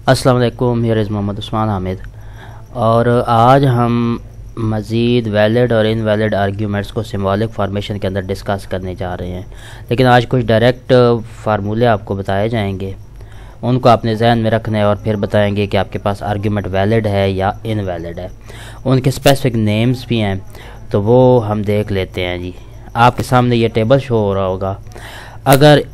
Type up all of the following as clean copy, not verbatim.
अस्सलाम वालेकुम, here is Mohammad Usman Hamid. और आज हम मज़ीद वैलिड और इनवैलिड आर्ग्यूमेंट्स को सिंबॉलिक फार्मेशन के अंदर डिस्कस करने जा रहे हैं। लेकिन आज कुछ डायरेक्ट फार्मूले आपको बताए जाएंगे, उनको आपने जहन में रखना है और फिर बताएंगे कि आपके पास आर्ग्यूमेंट वैलिड है या इनवैलिड है। उनके स्पेसिफिक नेम्स भी हैं, तो वो हम देख लेते हैं जी। आपके सामने ये टेबल शो हो रहा होगा। अगर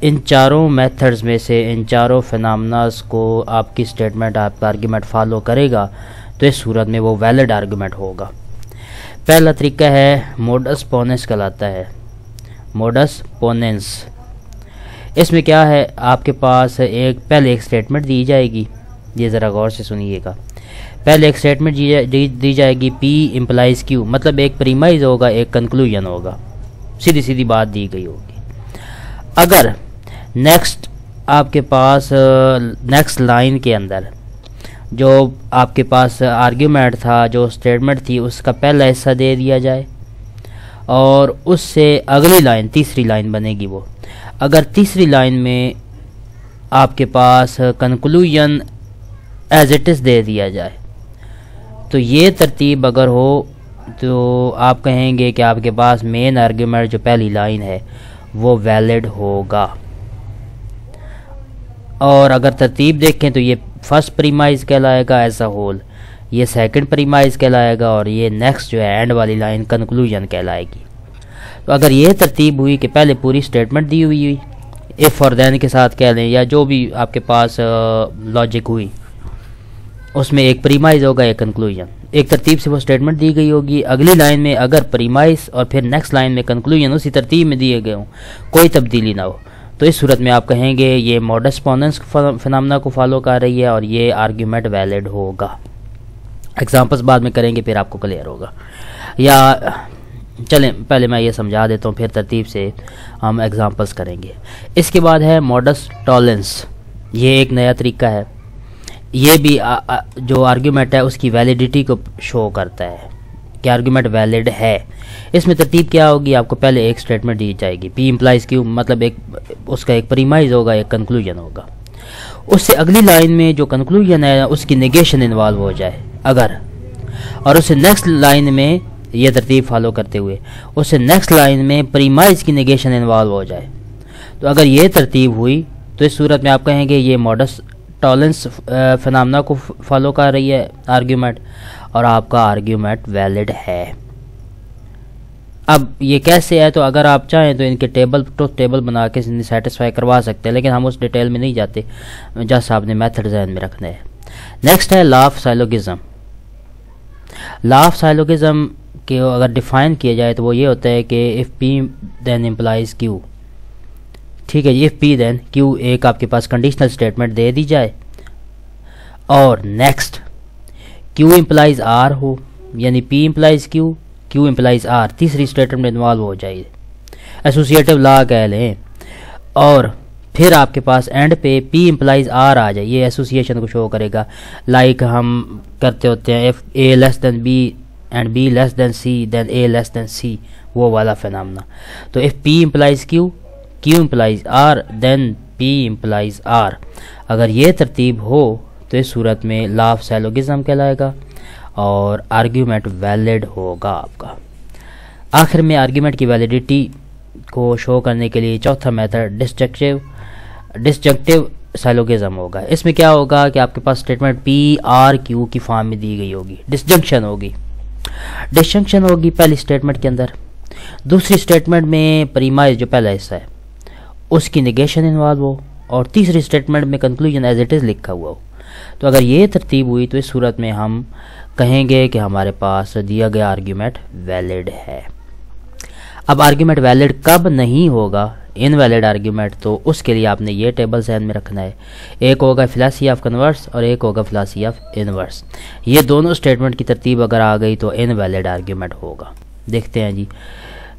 इन चारों मेथड्स में से इन चारों फिनोमेनास को आपकी स्टेटमेंट, आपका आर्ग्यूमेंट फॉलो करेगा तो इस सूरत में वो वैलिड आर्ग्यूमेंट होगा। पहला तरीका है मोडस पोनेंस कहलाता है। मोडस पोनेंस, इसमें क्या है, आपके पास पहले एक स्टेटमेंट दी जाएगी। ये ज़रा गौर से सुनिएगा। पहले एक स्टेटमेंट दी जाएगी, P इम्प्लाइज Q, मतलब एक प्रीमाइज होगा, एक कंक्लूजन होगा, सीधी सीधी बात दी गई होगी। अगर नेक्स्ट आपके पास नेक्स्ट लाइन के अंदर जो आपके पास आर्ग्यूमेंट था, जो स्टेटमेंट थी, उसका पहला हिस्सा दे दिया जाए और उससे अगली लाइन, तीसरी लाइन बनेगी वो। अगर तीसरी लाइन में आपके पास कंक्लूजन एज इट इज़ दे दिया जाए, तो ये तरतीब अगर हो तो आप कहेंगे कि आपके पास मेन आर्ग्यूमेंट जो पहली लाइन है वो वैलिड होगा। और अगर तरतीब देखें तो ये फर्स्ट प्रीमाइज कहलाएगा एज अ होल, ये सेकंड प्रीमाइज कहलाएगा और ये नेक्स्ट जो है एंड वाली लाइन कंक्लूजन कहलाएगी। तो अगर ये तरतीब हुई कि पहले पूरी स्टेटमेंट दी हुई इफ़ और देन के साथ कह लें, या जो भी आपके पास लॉजिक हुई, उसमें एक प्रीमाइज होगा, एक कंक्लूजन, एक तरतीब से वो स्टेटमेंट दी गई होगी। अगली लाइन में अगर प्रीमाइज और फिर नेक्स्ट लाइन में कंक्लूजन उसी तरतीब में दिए गए हों, कोई तब्दीली ना हो, तो इस सूरत में आप कहेंगे ये मोडस पोनेंस फिनोमेना को फॉलो कर रही है और ये आर्ग्यूमेंट वैलिड होगा। एग्जांपल्स बाद में करेंगे, फिर आपको क्लियर होगा। या चलें पहले मैं ये समझा देता हूँ, फिर तरतीब से हम एग्जांपल्स करेंगे। इसके बाद है मोडस टॉलेंस। ये एक नया तरीका है। ये भी जो आर्ग्यूमेंट है उसकी वैलिडिटी को शो करता है कि आर्ग्यूमेंट वैलिड है। इसमें तरतीब क्या होगी, आपको पहले एक स्टेटमेंट दी जाएगी, P इम्प्लाइज Q, मतलब उसका एक प्रीमाइज होगा, एक कंक्लूजन होगा। उससे अगली लाइन में जो कंक्लूजन है उसकी नेगेशन इन्वॉल्व हो जाए अगर, और उससे नेक्स्ट लाइन में ये तरतीब फॉलो करते हुए उससे नेक्स्ट लाइन में प्रीमाइज की नेगेशन इन्वॉल्व हो जाए, तो अगर ये तरतीब हुई तो इस सूरत में आप कहेंगे ये मोडस टॉलेंस फिनोमेना को फॉलो कर रही है आर्ग्यूमेंट और आपका आर्ग्यूमेंट वैलिड है। अब ये कैसे है, तो अगर आप चाहें तो इनके टेबल बना के सेटिस्फाई करवा सकते हैं, लेकिन हम उस डिटेल में नहीं जाते, जस्ट आपने मेथड ज़हन में रखना है। नेक्स्ट है लॉ ऑफ साइलोगिज्म। लॉ ऑफ साइलोगिज्म के अगर डिफाइन किया जाए तो वो ये होता है कि if P then implies Q, ठीक है, इफ़ P देन Q, एक आपके पास कंडीशनल स्टेटमेंट दे दी जाए और नेक्स्ट Q इम्प्लाइज R हो, यानी P implies Q, Q implies R, तीसरी स्टेटमेंट इन्वॉल्व हो जाए, एसोसिएटिव लॉ कह लें, और फिर आपके पास एंड पे P इम्प्लाइज R आ जाए, ये एसोसिएशन को शो करेगा। लाइक हम करते होते हैं if A less than B and B less than C then A less than C, वो वाला फिनोमेना। तो if P implies Q, Q implies R, then P implies R, अगर ये तरतीब हो तो इस सूरत में लॉ ऑफ साइलोगिज्म कहलाएगा और आर्ग्यूमेंट वैलिड होगा आपका। आखिर में आर्ग्यूमेंट की वैलिडिटी को शो करने के लिए चौथा मेथड डिसजंक्टिव साइलोगिज्म होगा। इसमें क्या होगा कि आपके पास स्टेटमेंट P R Q की फॉर्म में दी गई होगी, डिसजंक्शन होगी पहली स्टेटमेंट के अंदर, दूसरी स्टेटमेंट में प्रीमाइज जो पहला हिस्सा है उसकी नेगेशन इन्वॉल्व हो, और तीसरी स्टेटमेंट में कंक्लूजन एज इट इज़ लिखा हुआ हो। तो अगर ये तरतीब हुई तो इस सूरत में हम कहेंगे कि हमारे पास दिया गया आर्ग्यूमेंट वैलिड है। अब आर्ग्यूमेंट वैलिड कब नहीं होगा, इनवैलिड आर्ग्यूमेंट, तो उसके लिए आपने ये टेबल ज़हन में रखना है। एक होगा फिलॉसफी ऑफ कन्वर्स और एक होगा फिलॉसफी ऑफ इनवर्स। ये दोनों स्टेटमेंट की तरतीब अगर आ गई तो इनवैलिड आर्ग्यूमेंट होगा। देखते हैं जी।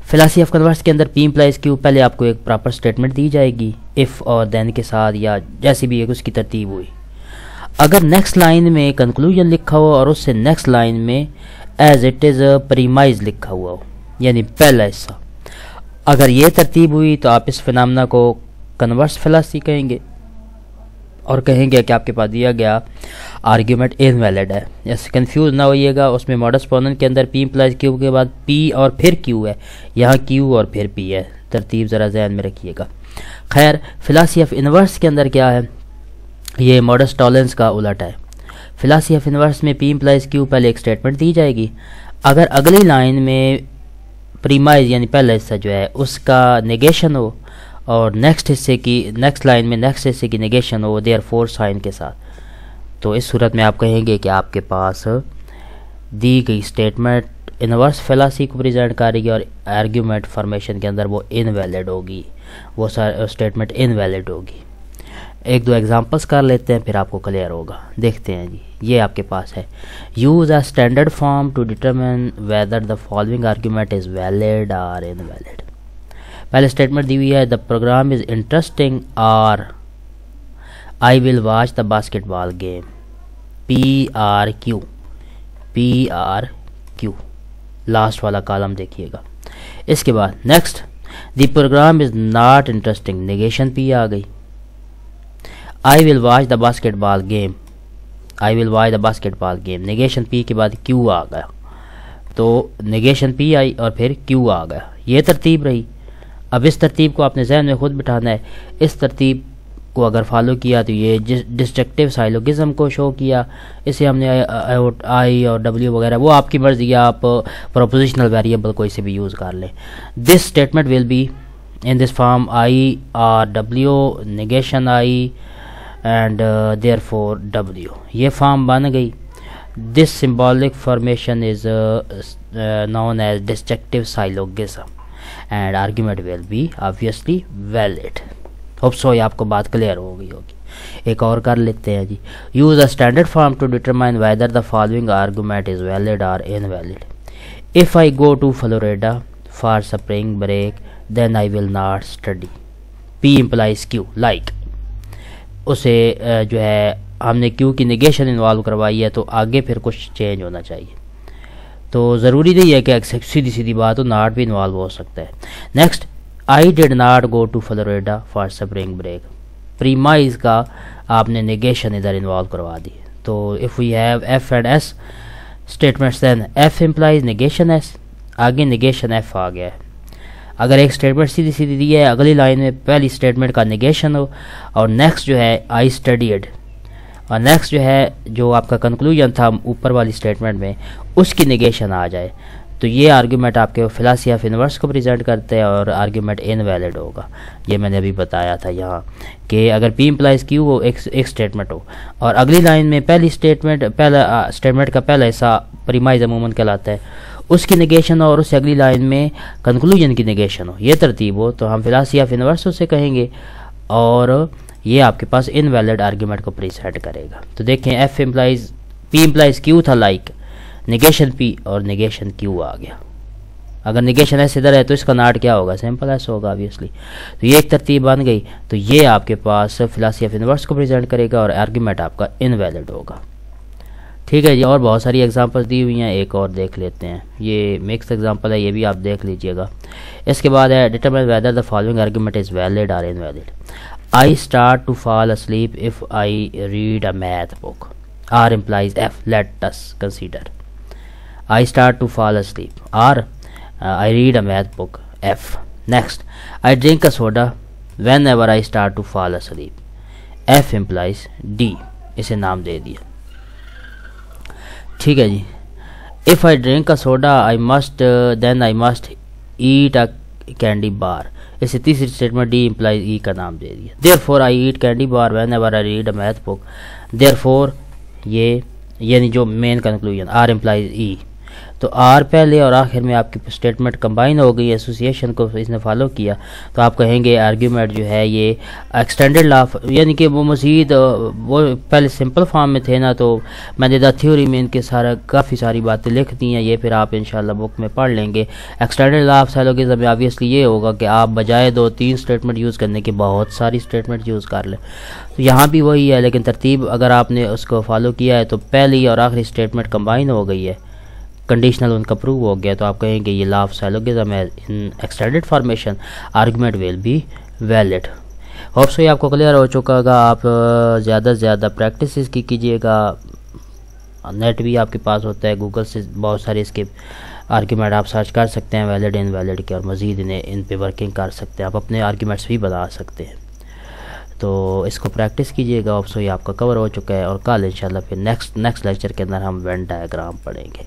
फिलॉसफी ऑफ कन्वर्स के अंदर P इम्प्लाइज Q, पहले आपको एक प्रॉपर स्टेटमेंट दी जाएगी इफ़ और देन के साथ, या जैसी भी एक उसकी तरतीब हुई। अगर नेक्स्ट लाइन में कंक्लूजन लिखा हो और उससे नेक्स्ट लाइन में एज इट इज़ प्रीमाइज लिखा हुआ हो, यानी पहला हिस्सा, अगर ये तरतीब हुई तो आप इस फिनोमेना को कन्वर्स फिलॉसफी कहेंगे। और कहेंगे कि आपके पास दिया गया आर्ग्यूमेंट इनवैलिड है। ऐसे कंफ्यूज ना होइएगा, उसमें मॉडस पोनेंट के अंदर पी इम्प्लाइज क्यू के बाद पी और फिर क्यू है, यहाँ क्यू और फिर पी है। तरतीब ज़रा जहन में रखिएगा। खैर, फिलासी ऑफ इन्वर्स के अंदर क्या है, ये मॉडस टॉलेंस का उलट है। फिलासी ऑफ इन्वर्स में पी इम्प्लाइज क्यू पहले एक स्टेटमेंट दी जाएगी, अगर अगली लाइन में प्रीमाइज यानी पहला हिस्सा जो है उसका नेगेशन हो और नेक्स्ट लाइन में नेक्स्ट हिस्से की नेगेशन हो देयर फोर साइन के साथ, तो इस सूरत में आप कहेंगे कि आपके पास दी गई स्टेटमेंट इन्वर्स फेलासी को प्रेजेंट करेगी और आर्ग्यूमेंट फॉर्मेशन के अंदर वो इनवैलिड होगी, वो स्टेटमेंट इनवैलिड होगी। एक दो एग्जांपल्स कर लेते हैं फिर आपको क्लियर होगा। देखते हैं जी, ये आपके पास है, use a standard form to determine whether the following argument is valid और इनवैलिड। पहले स्टेटमेंट दी हुई है, द प्रोग्राम इज इंटरेस्टिंग और I will watch the basketball game, P R Q, last वाला कॉलम देखिएगा। इसके बाद next, the programme is not interesting, negation P आ गई। I will watch the basketball game, negation P के बाद Q आ गया, तो नेगेशन पी आई और फिर क्यू आ गया। ये तरतीब रही। अब इस तरतीब को आपने जहन में खुद बिठाना है। इस तरतीब को अगर फॉलो किया तो ये डिस्ट्रक्टिव साइलोगिज्म को शो किया, इसे हमने आई और डब्ल्यू वगैरह, वो आपकी मर्जी है, आप प्रोपोजिशनल वेरिएबल कोई से भी यूज़ कर लें। This statement will be in this form I और W negation I and therefore W, ये फॉर्म बन गई। This symbolic formation is known as destructive syllogism and argument will be obviously valid. Hope so ये आपको बात clear हो गई होगी। एक और कर लेते हैं जी, use a standard form to determine whether the following argument is valid और invalid. If I go to Florida for spring break then I will not study, P implies Q, like उसे जो है हमने क्यू की negation involve करवाई है तो आगे फिर कुछ चेंज होना चाहिए। तो ज़रूरी नहीं है कि सीधी सीधी बात हो, नॉट भी इन्वॉल्व हो सकता है। Next, I did not go to Florida for spring break, premise का आपने नेगेशन इधर इन्वॉल्व करवा दी। तो if we have F and S statements then F implies negation S, आगे नेगेशन एफ आ गया है। अगर एक स्टेटमेंट सीधी सीधी दी है, अगली लाइन में पहली स्टेटमेंट का नेगेशन हो और नेक्स्ट जो है आई स्टडीड, और नेक्स्ट जो है जो आपका कंक्लूजन था ऊपर वाली स्टेटमेंट में उसकी नेगेशन आ जाए, तो ये आर्ग्यूमेंट आपके फिलासी ऑफ इन्वर्स को प्रेजेंट करते हैं और आर्ग्यूमेंट इनवैलिड होगा। ये मैंने अभी बताया था यहाँ कि अगर पी इम्प्लाइज क्यू हो, एक स्टेटमेंट हो और अगली लाइन में पहला स्टेटमेंट का पहला हिस्सा प्रीमाइज अमूमन कहलाता है, उसकी नेगेशन हो और उससे अगली लाइन में कंक्लूजन की नेगेशन हो, ये तरतीब हो, तो हम फिलासी ऑफ इन्वर्स से कहेंगे और ये आपके पास इनवैलिड आर्ग्यूमेंट को प्रेजेंट करेगा। तो देखें, F implies P implies Q था, लाइक नेगेशन पी और नेगेशन क्यू आ गया। अगर नेगेशन एस इधर है तो इसका नाट क्या होगा, सिंपल एस होगा ऑब्वियसली। तो ये एक तरतीब बन गई, तो ये आपके पास फिलासी ऑफ इन्वर्स को प्रेजेंट करेगा और आर्ग्यूमेंट आपका इनवैलिड होगा। ठीक है जी, और बहुत सारी एग्जांपल्स दी हुई हैं, एक और देख लेते हैं। ये मिक्स एग्जांपल है, ये भी आप देख लीजिएगा। इसके बाद है determine whether the following argument is valid और invalid. I start to fall asleep if I read a math book. R implies F. Let us consider. I start to fall asleep. R. I read a math book. F. Next, I drink a soda whenever I start to fall asleep. F implies D. इसे नाम दे दिया। ठीक है जी। If I drink a soda, then I must eat a candy bar. इसे तीसरी statement D implies ई का नाम दे दिया। Therefore I eat candy bar whenever I read a math book. Therefore ये यानी जो मेन कंक्लूजन आर इम्प्लाइज ई, तो are पहले और आखिर में आपकी स्टेटमेंट कंबाइन हो गई, एसोसिएशन को इसने फॉलो किया, तो आप कहेंगे आर्ग्यूमेंट जो है ये एक्सटेंडेड लॉ, यानी कि वो मज़ीद वो पहले सिंपल फॉर्म में थे ना, तो मैंने द थ्योरी में इनके काफ़ी सारी बातें लिख दी हैं, ये फिर आप इंशाल्लाह बुक में पढ़ लेंगे। एक्सटेंडेड लॉ ऑफ साइलोगिज्म में ऑब्वियसली ये होगा कि आप बजाय 2-3 स्टेटमेंट यूज़ करने के बहुत सारी स्टेटमेंट यूज़ कर लें, तो यहाँ भी वही है, लेकिन तरतीब अगर आपने उसको फॉलो किया है तो पहली और आखिरी स्टेटमेंट कंबाइन हो गई है, कंडीशनल उनका प्रूव हो गया, तो आप कहेंगे ये लॉ ऑफ साइलोगिज्म है in extended formation, argument will be valid. Hope so ये आपको क्लियर हो चुका होगा। आप ज़्यादा से ज़्यादा प्रैक्टिस इसकी कीजिएगा। नेट भी आपके पास होता है, गूगल से बहुत सारे इसके आर्ग्यूमेंट आप सर्च कर सकते हैं वैलिड इनवैलिड के, और मज़ीद इन पे वर्किंग कर सकते हैं। आप अपने आर्ग्यूमेंट्स भी बना सकते हैं। तो इसको प्रैक्टिस कीजिएगा। होप सो ये आपका कवर हो चुका है, और कल इंशाल्लाह फिर नेक्स्ट लेक्चर के अंदर हम वेन डायग्राम पढ़ेंगे।